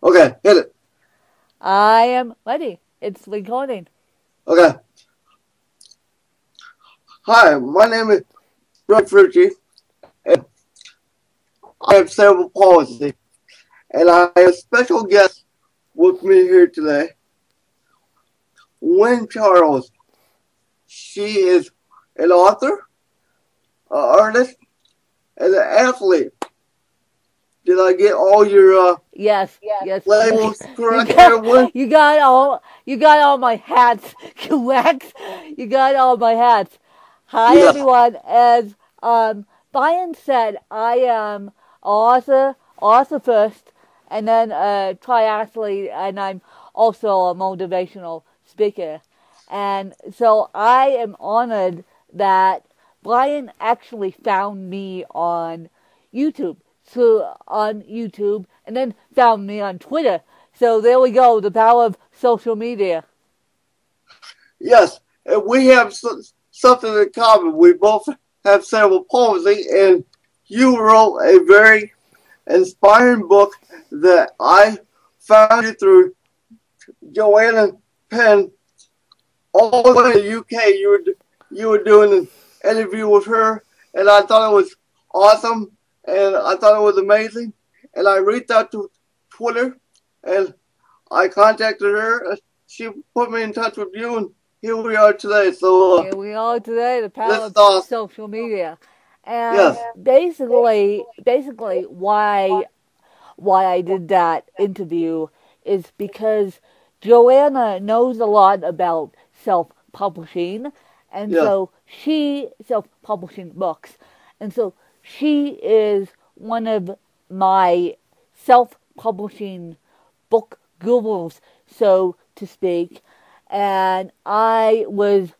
Okay, hit it. I am ready. It's recording. Okay. Hi, my name is Fruchey, and I have cerebral palsy, and I have a special guest with me here today, Wynn Charles. She is an author, an artist, and an athlete. Did I get all your Yes. labels correct there, Wynn? You got all my hats correct. You got all my hats. Hi Yes. everyone. As Brian said, I am author first, and then a triathlete, and I'm also a motivational speaker. And so I am honored that Brian actually found me on YouTube. And then found me on Twitter. So there we go, the power of social media. Yes, and we have something in common. We both have cerebral palsy, and you wrote a very inspiring book that I found you through Joanna Penn all the way to the UK. You were doing an interview with her, and I thought it was awesome, and I thought it was amazing. And I reached out to Twitter, and I contacted her. She put me in touch with you, and here we are today. So here we are today, the power of awesome. social media. And Yes. basically why I did that interview is because Joanna knows a lot about self-publishing, and so she self-publishing books, and so she is one of my self-publishing book gurus, so to speak, and I was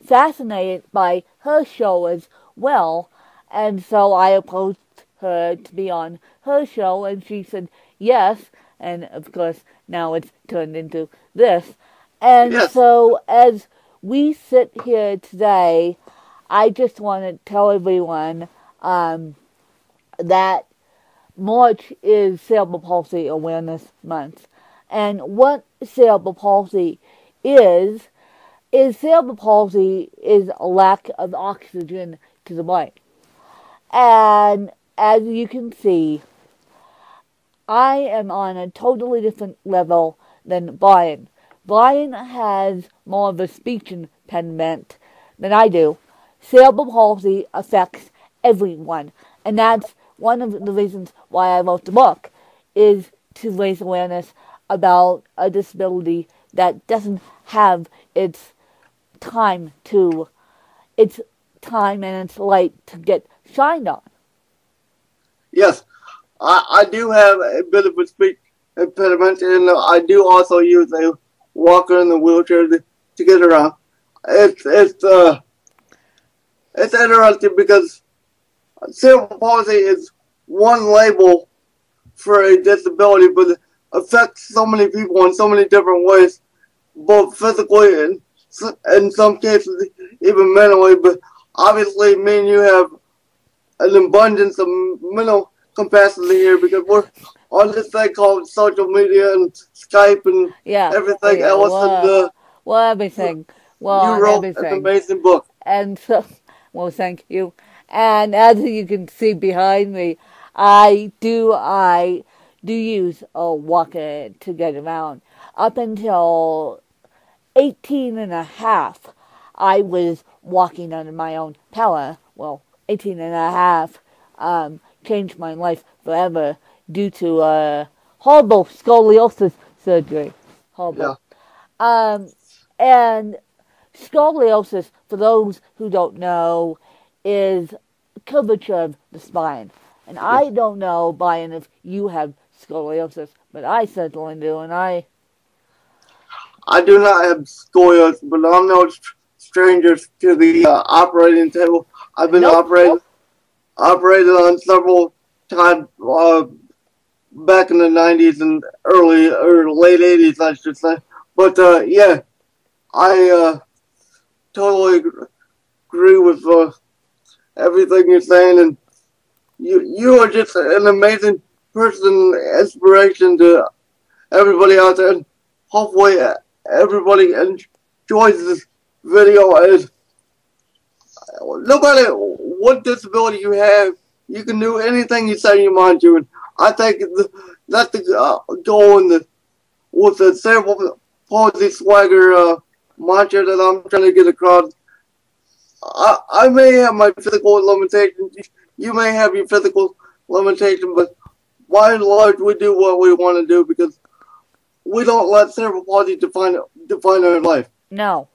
fascinated by her show as well, and so I approached her to be on her show, and she said yes, and of course now it's turned into this. And so as we sit here today, I just want to tell everyone that March is Cerebral Palsy Awareness Month. And what cerebral palsy is cerebral palsy is a lack of oxygen to the brain. And as you can see, I am on a totally different level than Brian. Brian has more of a speech impediment than I do. Cerebral palsy affects everyone, and that's one of the reasons why I wrote the book, is to raise awareness about a disability that doesn't have its time and its light to get shined on. Yes, I do have a bit of a speech impediment, and I do also use a walker and a wheelchair to get around. It's interesting because cerebral palsy is one label for a disability, but it affects so many people in so many different ways, both physically and in some cases even mentally. But obviously, me and you have an abundance of mental capacity here because we're on this thing called social media and Skype and everything else. Everything. You wrote an amazing book. And so, well, thank you. And as you can see behind me, I do use a walker to get around. Up until 18 and a half, I was walking under my own power. Well, 18 and a half changed my life forever due to horrible scoliosis surgery. Horrible. Yeah. And scoliosis, for those who don't know, is curvature of the spine. And I don't know, Brian, if you have scoliosis, but I certainly do, and I do not have scoliosis, but I'm no stranger to the operating table. I've been operated on several times back in the 90s and early or late 80s, I should say. But yeah, I totally agree with everything you're saying, and you are just an amazing personal inspiration to everybody out there. And hopefully everybody enjoys this video. And no matter what disability you have, you can do anything you set your mind to. And I think that's the goal with the Cerebral Palsy Swagger mantra that I'm trying to get across. I may have my physical limitations. You may have your physical limitations, but by and large, we do what we want to do because we don't let cerebral palsy define our life. No,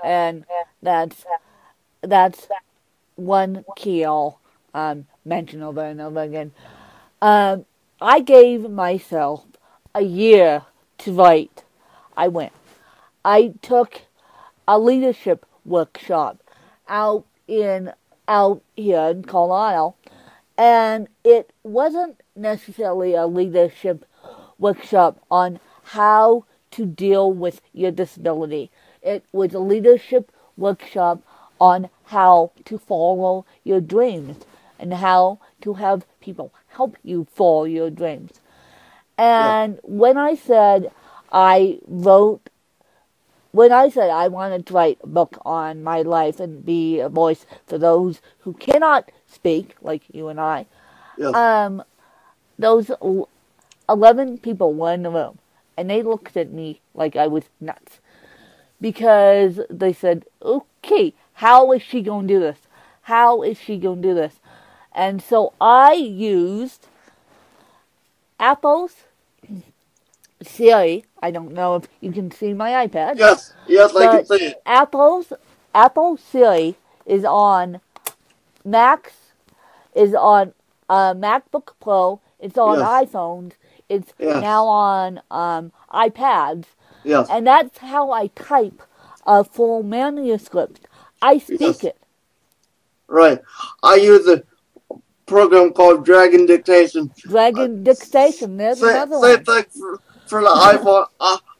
and that's one key I'll mention over and over again. I gave myself a year to write. I took a leadership workshop out here in Colorado, and it wasn't necessarily a leadership workshop on how to deal with your disability. It was a leadership workshop on how to follow your dreams and how to have people help you follow your dreams. And when I said I wanted to write a book on my life and be a voice for those who cannot speak, like you and I, those 11 people were in the room, and they looked at me like I was nuts. Because they said, okay, how is she going to do this? How is she going to do this? And so I used Apple's Siri. I don't know if you can see my iPad. Yes, I can see it. Apple Siri is on Macs, is on MacBook Pro, it's on iPhones, it's now on iPads. Yes. And that's how I type a full manuscript. I speak it. Right. I use a program called Dragon Dictation. Dragon Dictation, there's another one. Same thing for the iPhone.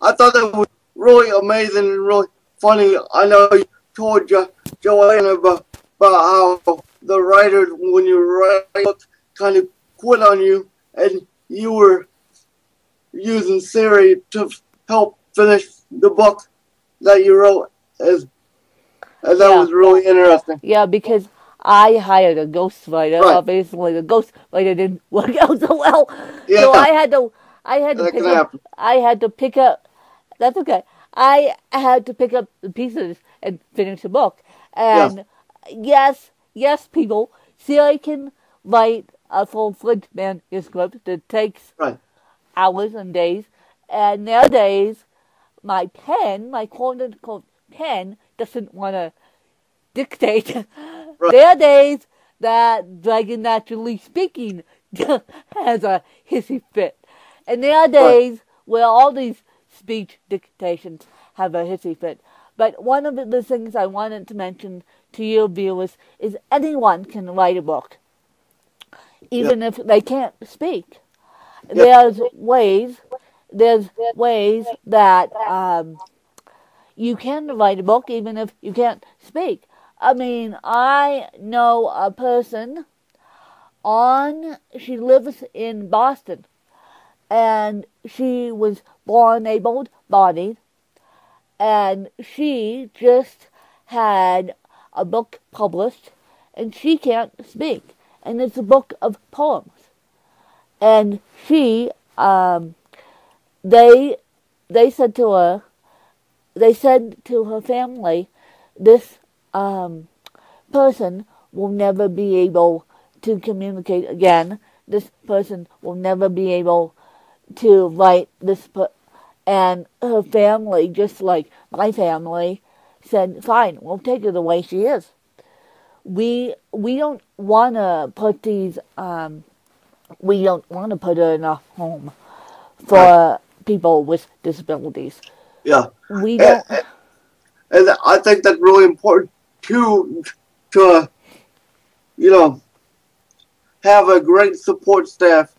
I thought that was really amazing and really funny. I know you told Joanna about how the writers, when you write books, kind of quit on you, and you were using Siri to help finish the book that you wrote, and that was really interesting. Yeah, because I hired a ghostwriter. Right. Obviously, the ghostwriter didn't work out so well. Yeah. So I had to pick up. That's okay. I had to pick up the pieces and finish the book. And yes, people, Siri can write a full-fledged manuscript that takes hours and days. And nowadays, my quote-unquote pen, doesn't want to dictate. Right. There are days that Dragon Naturally Speaking has a hissy fit. And there are days where all these speech dictations have a hissy fit. But one of the things I wanted to mention to your viewers is anyone can write a book, even if they can't speak. There's ways that you can write a book even if you can't speak. I mean, I know a person she lives in Boston, and she was born able-bodied, and she just had a book published, and she can't speak, and it's a book of poems. And she, they said to her family, this person will never be able to communicate again. This person will never be able to write this. And her family, just like my family, said, "Fine, we'll take her the way she is." We don't want to put these. We don't want to put her in a home for people with disabilities. Yeah. We don't. And I think that's really important to have a great support staff,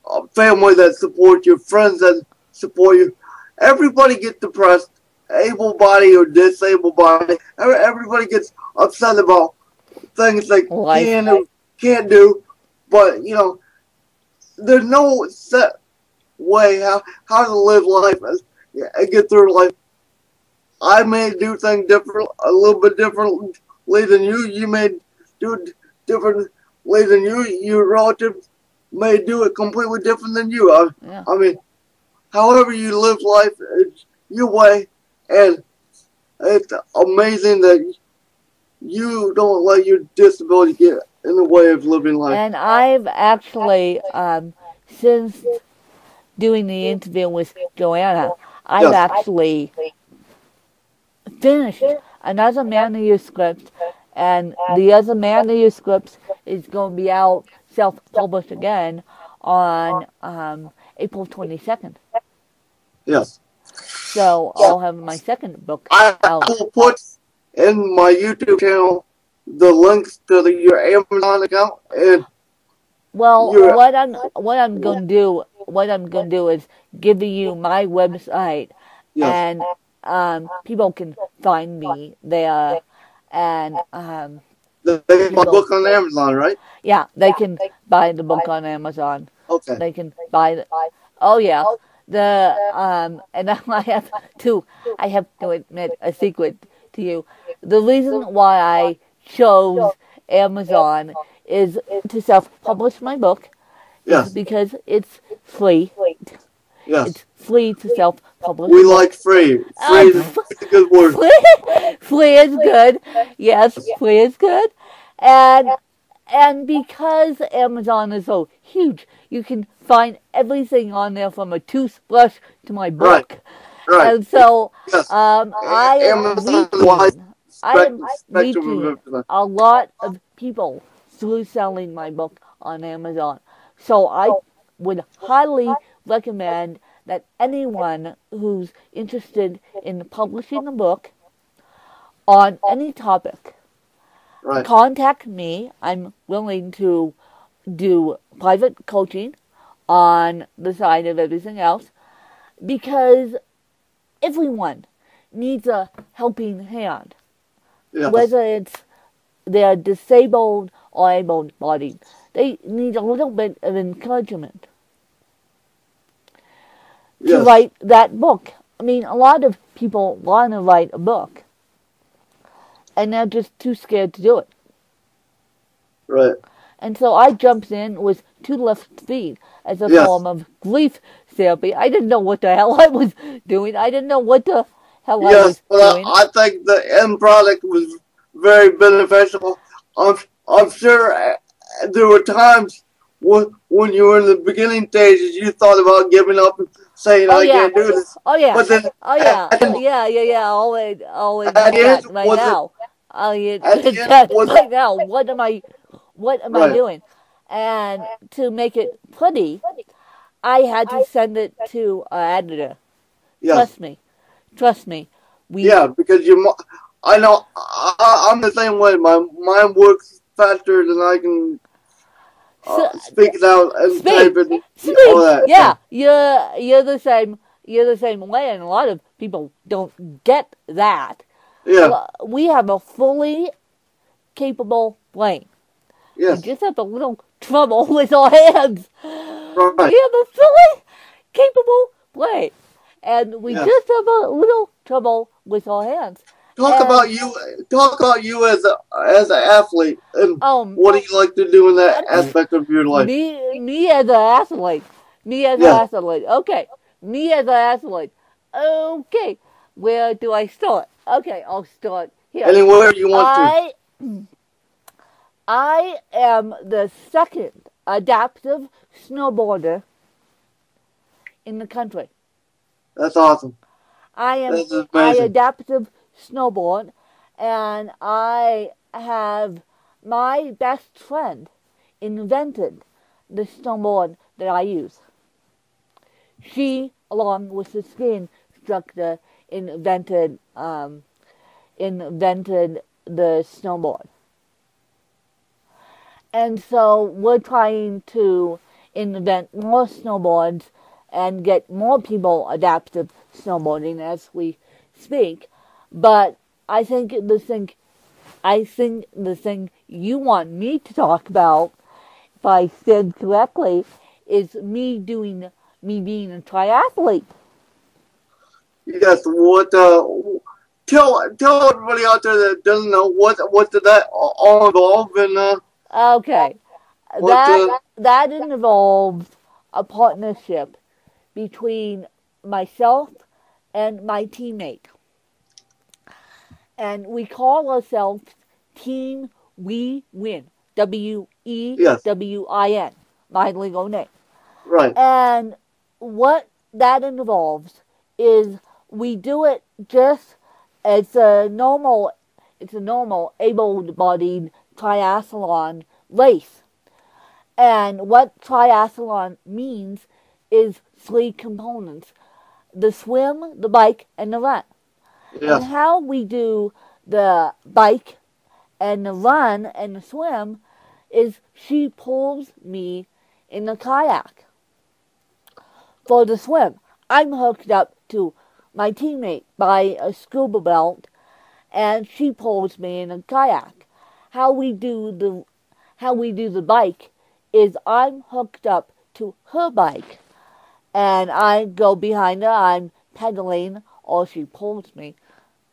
a family that supports you, friends that support you. Everybody gets depressed, able-bodied or disabled-bodied. Everybody gets upset about things they can't do. But, there's no set way how to live life and get through life. I may do things a little bit differently than you. You may do it differently than you. Your relative may do it completely different than you. I mean, however you live life, it's your way, and it's amazing that you don't let your disability get in the way of living life. And I've actually, since doing the interview with Joanna, I've actually finished another manuscript, and the other manuscript is going to be out self-published again on April 22nd. Yes. So I'll have my second book out. I will put in my YouTube channel the links to your Amazon account. And well, what I'm going to do is give you my website, and people can find me there, and they can buy the book on Amazon, right? Yeah, they can buy the book on Amazon. Okay. They can buy the. Oh yeah, and I have to admit a secret to you. The reason why I chose Amazon is to self-publish my book. Is because it's free. Yes. It's free to self-publish. We like free. Free is a good word. Free is good. Yes, free is good. And because Amazon is so huge, you can find everything on there from a toothbrush to my book. Right. And so I am reaching a lot of people through selling my book on Amazon. So I would highly recommend that anyone who's interested in publishing a book on any topic, contact me. I'm willing to do private coaching on the side of everything else, because everyone needs a helping hand, whether it's they're disabled or able-bodied. They need a little bit of encouragement to write that book. I mean, a lot of people want to write a book, and they're just too scared to do it. Right. And so I jumped in with 2 left feet as a form of grief therapy. I didn't know what the hell I was doing. I didn't know what the hell I was doing. I think the end product was very beneficial. I'm sure there were times when you were in the beginning stages, you thought about giving up and saying, I can't do this. Oh, yeah. But then, Always that right now. Right now, what am I doing? And to make it pretty, I had to send it to an editor. Yes. Trust me. Because I know I'm the same way. My mind works faster than I can speak it out and type it. All that. Yeah, you're the same. You're the same way, and a lot of people don't get that. Yeah. We have a fully capable brain. Yes. We just have a little trouble with our hands. Right. We have a fully capable brain, and we just have a little trouble with our hands. Talk about you as an athlete, and what do you like to do in that aspect of your life? Me as an athlete. Okay. Me as an athlete. Okay. Where do I start? Okay, I'll start here. Anywhere you want to. I am the second adaptive snowboarder in the country. That's awesome. I adaptive snowboard, and I have my best friend invented the snowboard that I use. She, along with the ski instructor, invented the snowboard. And so we're trying to invent more snowboards and get more people adaptive snowboarding as we speak. But I think the thing you want me to talk about, if I said correctly, is me being a triathlete. Yes, tell everybody out there that doesn't know what did that all involve and Okay, what that involves a partnership between myself and my teammate, and we call ourselves Team We Win. yes, WEWIN, my legal name. right, And what that involves is we do it just as it's a normal able-bodied triathlon race. And what triathlon means is three components: the swim, the bike, and the run. And yes, how we do the bike and the run and the swim is she pulls me in the kayak. For the swim, I'm hooked up to my teammate by a scuba belt, and she pulls me in a kayak. How we do the bike is I'm hooked up to her bike, and I go behind her. I'm pedaling, or she pulls me.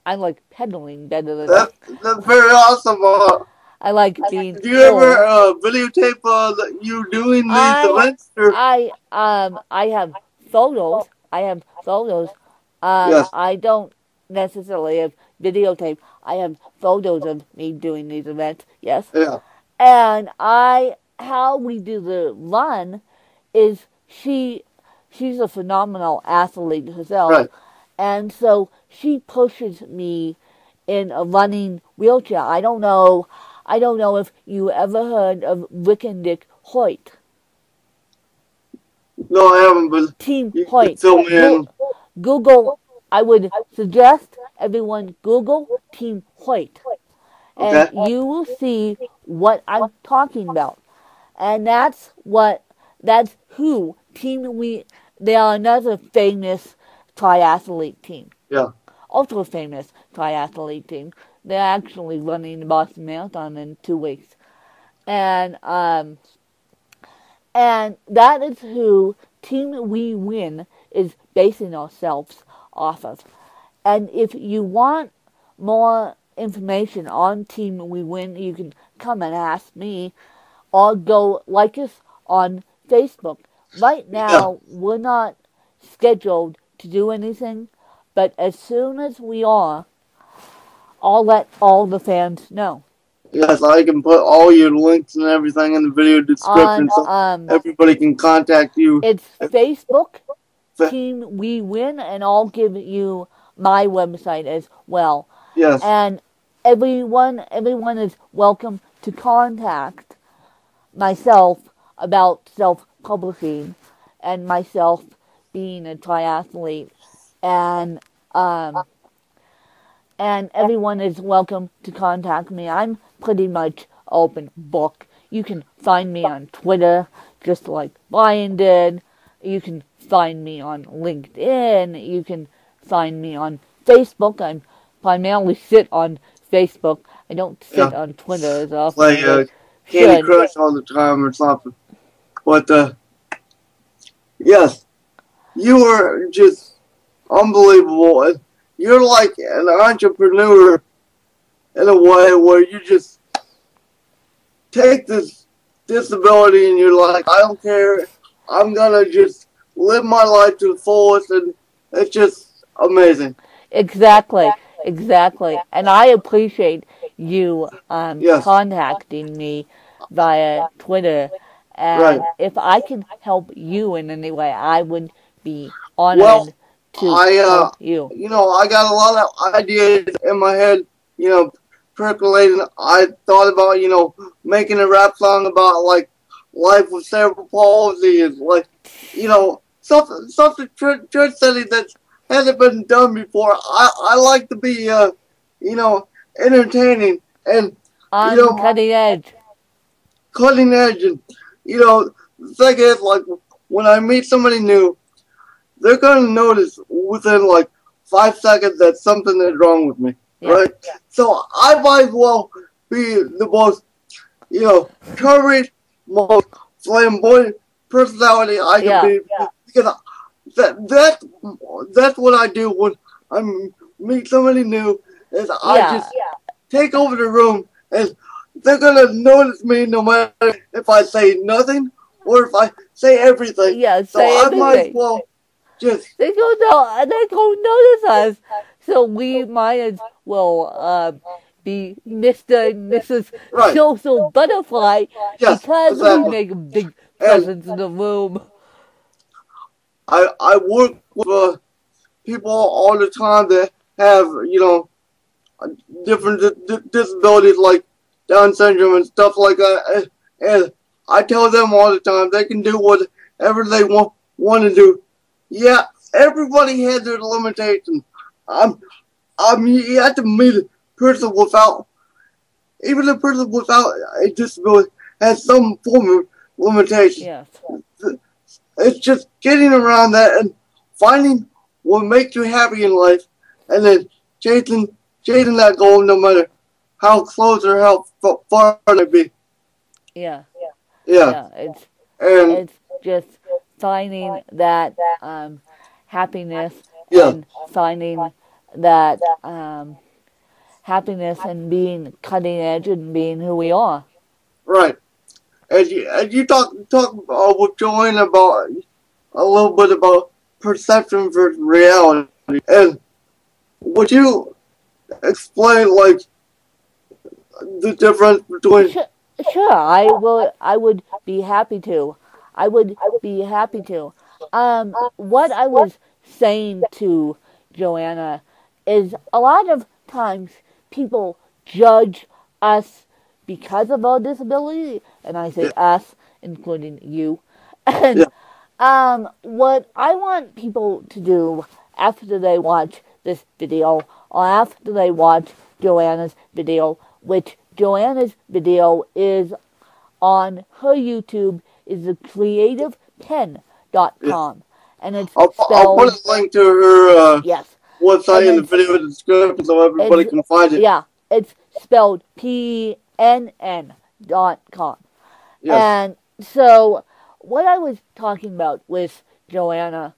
I like pedaling better than that's very awesome. I like being Do you pulled. ever videotape you doing these events? I have photos. I have photos. Yes, I don't necessarily have videotape. I have photos of me doing these events. Yes. yeah, And how we do the run is she's a phenomenal athlete herself, right. and so she pushes me in a running wheelchair. I don't know if you ever heard of Rick and Dick Hoyt. No, I haven't, but Team you can Hoyt. fill me in. Google. I would suggest everyone Google Team Hoyt, and Okay. you will see what I'm talking about. And that's who Team We. They are another famous triathlete team. Yeah. Also a famous triathlete team. They're actually running the Boston Marathon in 2 weeks. And that is who Team We Win is basing ourselves off of. And if you want more information on Team We Win, you can come and ask me, or go like us on Facebook. Right Yeah. now, we're not scheduled to do anything, but as soon as we are, I'll let all the fans know. Yes, I can put all your links and everything in the video description so everybody can contact you. It's Facebook, Team We Win, and I'll give you my website as well. Yes. And everyone is welcome to contact myself about self-publishing and myself being a triathlete, and everyone is welcome to contact me. I'm pretty much open book. You can find me on Twitter, just like Brian did. You can find me on LinkedIn. You can find me on Facebook. I primarily sit on Facebook. I don't sit on Twitter as often. Like Candy Crush all the time or something. But yes, you are just unbelievable. You're like an entrepreneur in a way where you just take this disability and you're like, I don't care. I'm gonna just live my life to the fullest, and it's just amazing. Exactly. And I appreciate you contacting me via Twitter. And if I can help you in any way, I would be honored to help you. You know, I got a lot of ideas in my head, you know, percolating. I thought about, you know, making a rap song about, like, life with cerebral palsy and, like, you know, something trendsetting that hasn't been done before. I like to be, you know, entertaining and, you know, cutting edge. And, you know, the thing is, like, when I meet somebody new, they're going to notice within, like, 5 seconds that something is wrong with me, right? Yeah. So I might as well be the most, you know, courage, most flamboyant personality I can be. Because that's what I do when I meet somebody new. Is I just take over the room, and they're gonna notice me no matter if I say nothing or if I say everything. Yeah, so say I everything. might as well just. They don't notice us. So we might as well be Mr. and Mrs. Right. Social Butterfly Yes, because exactly. we make a big presence in the room. I work with people all the time that have, different disabilities like Down syndrome and stuff like that. And I tell them all the time they can do whatever they want to do. Yeah, everybody has their limitations. You have to meet a person without, even a person without a disability has some form of limitation. Yes. It's just getting around that and finding what makes you happy in life, and then chasing that goal no matter how close or how far it may be. Yeah. Yeah. It's just finding that happiness and finding that happiness and being cutting edge and being who we are. Right. As you talk with Joanna about a little bit about perception versus reality, and would you explain like the difference between? Sure, I would be happy to. I would be happy to. What I was saying to Joanna is a lot of times people judge us because of our disability, and I say us, including you. And what I want people to do after they watch this video, or after they watch Joanna's video, which Joanna's video is on her YouTube, is thecreativepen.com. And it's spelled... I'll put a link to her website in the video description so everybody can find it. Yeah, it's spelled PNN.com. Yes. And so what I was talking about with Joanna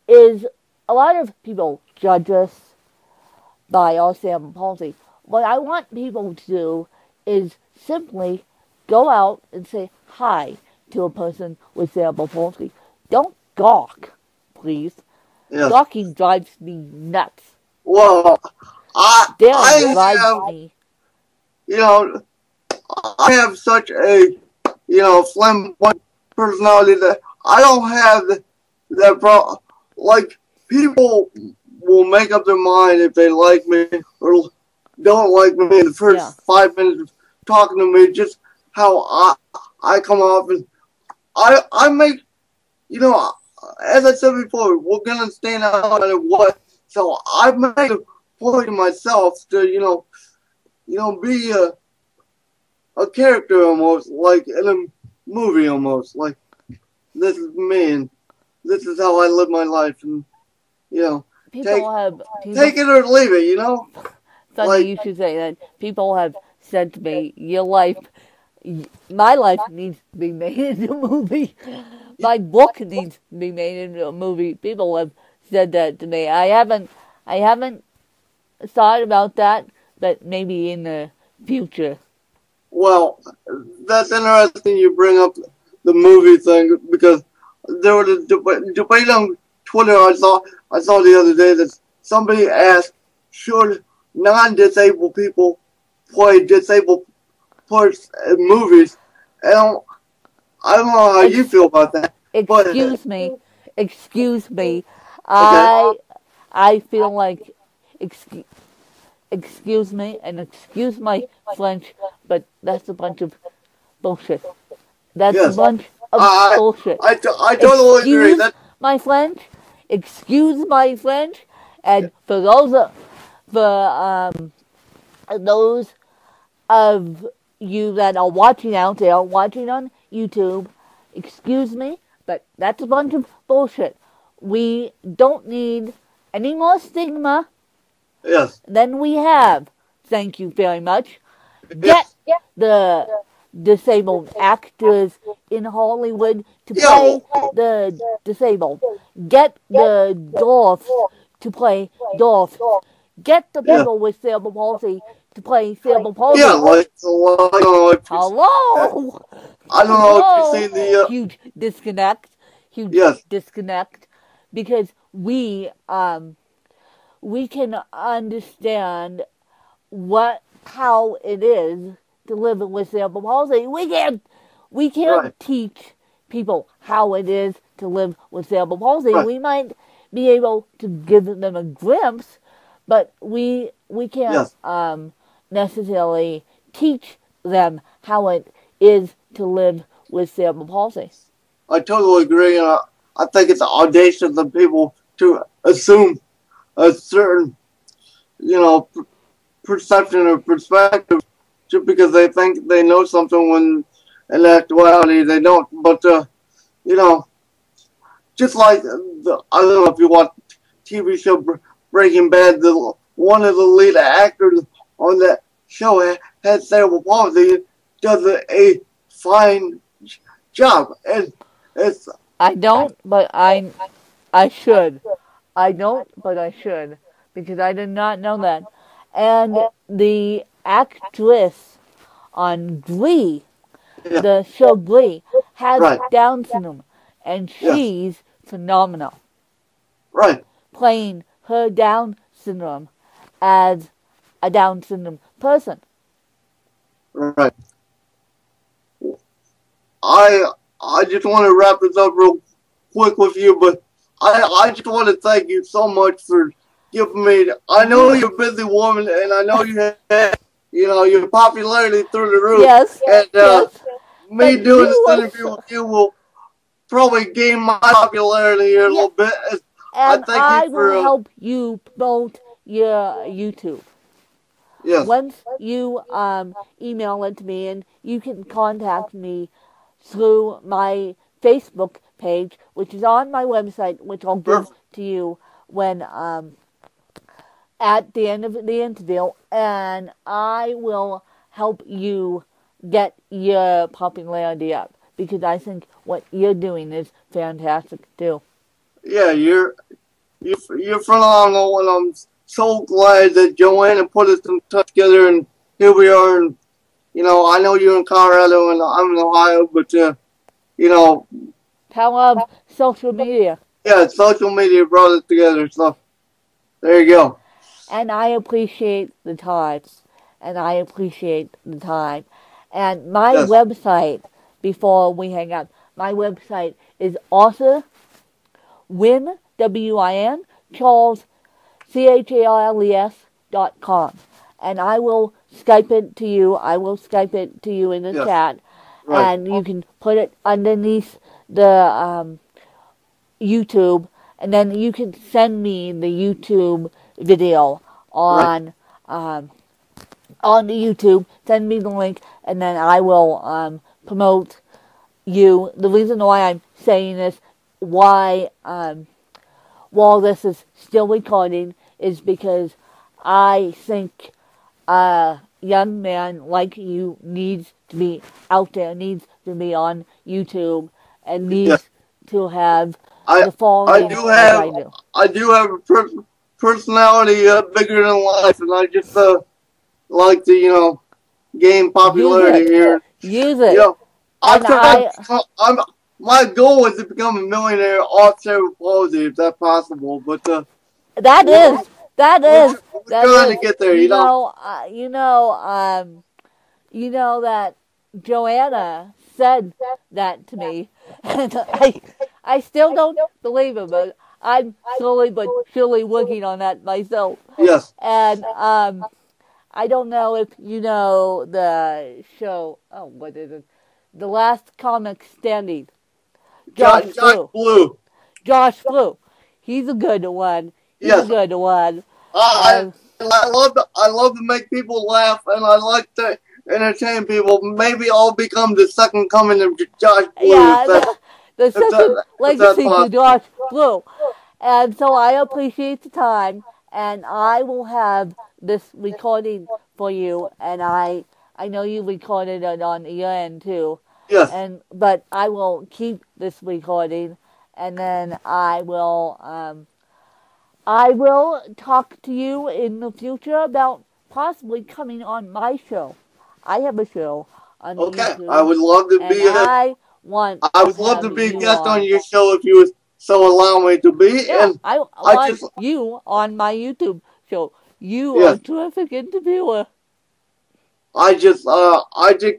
is a lot of people judge us by our cerebral palsy. What I want people to do is simply go out and say hi to a person with cerebral palsy. Don't gawk, please. Yes. Gawking drives me nuts. Well, I drives me. I have such a, flamboyant personality that I don't have that problem. Like, people will make up their mind if they like me or don't like me in the first 5 minutes of talking to me, just how I come off. And I make, as I said before, we're going to stand out no matter what. So I made a point to myself to, be a character almost, like in a movie almost. Like, this is me and this is how I live my life. And, take it or leave it, Funny you should say that. People have said to me, my life needs to be made into a movie. My book needs to be made into a movie. People have said that to me. I haven't thought about that, but maybe in the future. Well, that's interesting you bring up the movie thing, because there was a debate on Twitter I saw the other day that somebody asked, should non-disabled people play disabled parts in movies? And I don't know how you feel about that. Excuse me. Okay. I feel like, excuse me, and excuse my French, but that's a bunch of bullshit. That's a bunch of bullshit. I totally agree. Excuse my French, and for those of you that are watching out there, watching on YouTube, excuse me, but that's a bunch of bullshit. We don't need any more stigma than we have. Thank you very much. Get the disabled actors in Hollywood to play the disabled. Get the dwarfs to play dwarfs. Get the people with cerebral palsy to play cerebral palsy. Yeah, like hello. I don't know if you see the huge disconnect. Huge disconnect, because we can understand how it is to live with cerebral palsy. We can't teach people how it is to live with cerebral palsy. We might be able to give them a glimpse, but we can't necessarily teach them how it is to live with cerebral palsy. I totally agree, and I think it's audacious of people to assume a certain, perception or perspective just because they think they know something when in actuality they don't. But, just like, I don't know if you watch TV show Breaking Bad, one of the lead actors on that show had cerebral palsy, does a fine job. And I don't, but I should. I don't, but I should, because I did not know that. And the actress on Glee, the show Glee, has Down syndrome, and she's phenomenal. Right. Playing her Down syndrome as a Down syndrome person. Right. I just want to wrap this up real quick with you, but I just want to thank you so much for giving me. I know you're a busy woman, and I know you have, your popularity through the roof. Yes. And me doing this interview with you will probably gain my popularity here a little bit. And I will help you promote your YouTube. Yes. Once you email it to me, and you can contact me through my Facebook page, which is on my website, which I'll give to you when at the end of the interview, and I will help you get your popularity up, because I think what you're doing is fantastic too. Yeah, you're phenomenal, and I'm so glad that Joanna put us in touch together, and here we are. And I know you're in Colorado and I'm in Ohio, but power of social media. Yeah, social media brought us together, so there you go. And I appreciate the time. And my website, before we hang up, my website is author Win, W-I-N, Charles, CHARLES.com. And I will Skype it to you. In the chat. Right. And you can put it underneath the YouTube, and then you can send me the YouTube video on the YouTube. Send me the link, and then I will promote you. The reason why I'm saying this, while this is still recording, is because I think a young man like you needs to be out there, needs to be on YouTube, and needs to have the following I do. I do have a personality bigger than life, and I just like to, gain popularity here. Use it. My goal is to become a millionaire off cerebral palsy, if that's possible. But that is. We're trying to get there. You know that Joanna said that to me, and I still don't believe it, but I'm slowly but surely working on that myself. Yes. And I don't know if you know the show. Oh, what is it? The Last Comic Standing. Josh Blue. Josh Blue. He's a good one. I love to make people laugh, and I like to entertain people. Maybe I'll become the second coming of Josh Blue. Yeah, the second legacy to Josh Blue. And so I appreciate the time, and I will have this recording for you, and I I know you recorded it on your end too. Yes. But I will keep this recording, and then I will talk to you in the future about possibly coming on my show. I have a show on Okay. YouTube, I would love to and be I want I to would love to have be a you guest on on. your show if you would so allow me to be. Yeah, And I I want just, you on my YouTube show. You are a yes, terrific interviewer. I just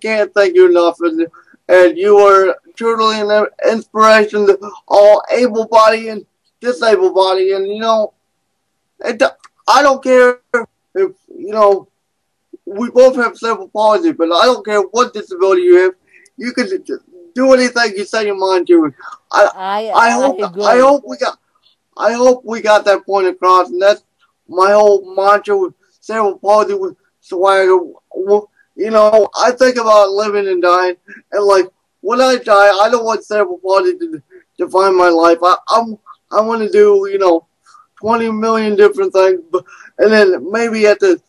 can't thank you enough. And you are truly an inspiration to all able-bodied and disabled-bodied. And, it, I don't care if, we both have cerebral palsy, but I don't care what disability you have. You can do anything you set your mind to. I, I I agree. hope we got I hope we got that point across, and that's my whole mantra with cerebral palsy with swagger. I think about living and dying, and like when I die, I don't want cerebral palsy to define my life. I want to do 20 million different things, and then maybe at the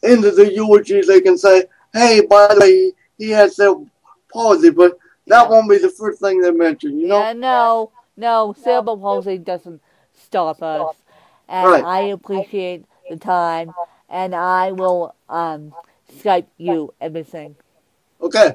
end of the eulogy they can say, "Hey, by the way, he had cerebral palsy," but that Yeah. won't be the first thing they mention. Yeah, no, cerebral palsy doesn't stop us. And Right. I appreciate the time, and I will Skype you everything. Okay.